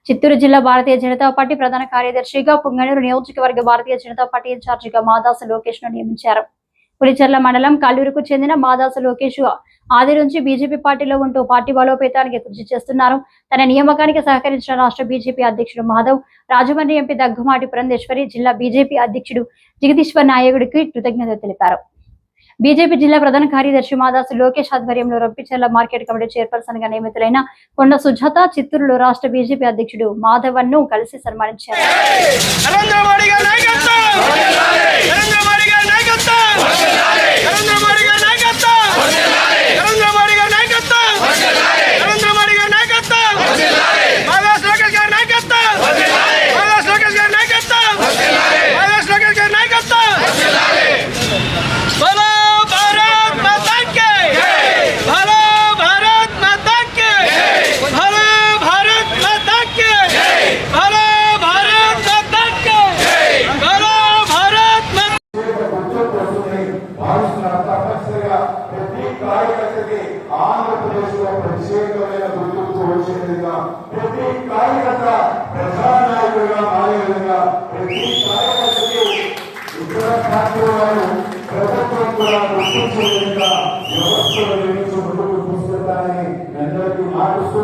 చిత్తూరు జిల్లా భారతీయ జనతా పార్టీ ప్రధాన కార్యదర్శిగా పుంగనూరు నియోజకవర్గ భారతీయ జనతా పార్టీ ఇన్ఛార్జిగా మాదాసు లోకేష్ ను నియమించారు. పులిచెర్ల మండలం కల్లూరుకు చెందిన మాదాసు లోకేష్ ఆది నుంచి బీజేపీ పార్టీలో ఉంటూ పార్టీ బలోపేతానికి కృషి చేస్తున్నారు. తన నియామకానికి సహకరించిన రాష్ట్ర బీజేపీ అధ్యక్షుడు మాధవ్, రాజమండ్రి ఎంపీ దగ్గుమాటి పురంధేశ్వరి, జిల్లా బీజేపీ అధ్యక్షుడు జగదీశ్వర్ నాయకుడికి కృతజ్ఞతలు తెలిపారు. బీజేపీ జిల్లా ప్రధాన కార్యదర్శి మాదాసు లోకేష్ ఆధ్వర్యంలో రొప్పిచెర్ల మార్కెట్ కమిటీ చైర్పర్సన్ గా నియమితులైన కొండ సుజాత, చిత్తూరులో రాష్ట్ర బీజేపీ అధ్యక్షుడు మాధవన్ ను కలిసి సన్మానించారు. ఆంధ్రప్రదేశ్ లో ప్రత్యేకమైన గుర్తింపు వచ్చే విధంగా ప్రతి కార్యకర్త ప్రజానాయకుడిగా మారే విధంగా ప్రతి కార్యకర్తకి ఇతర పార్టీ వారు ప్రభుత్వం కూడా గుర్తించే విధంగా వ్యవస్థలు నిర్మించి ముందుకు తీసుకెళ్తానని అందరికీ మాటిస్తూ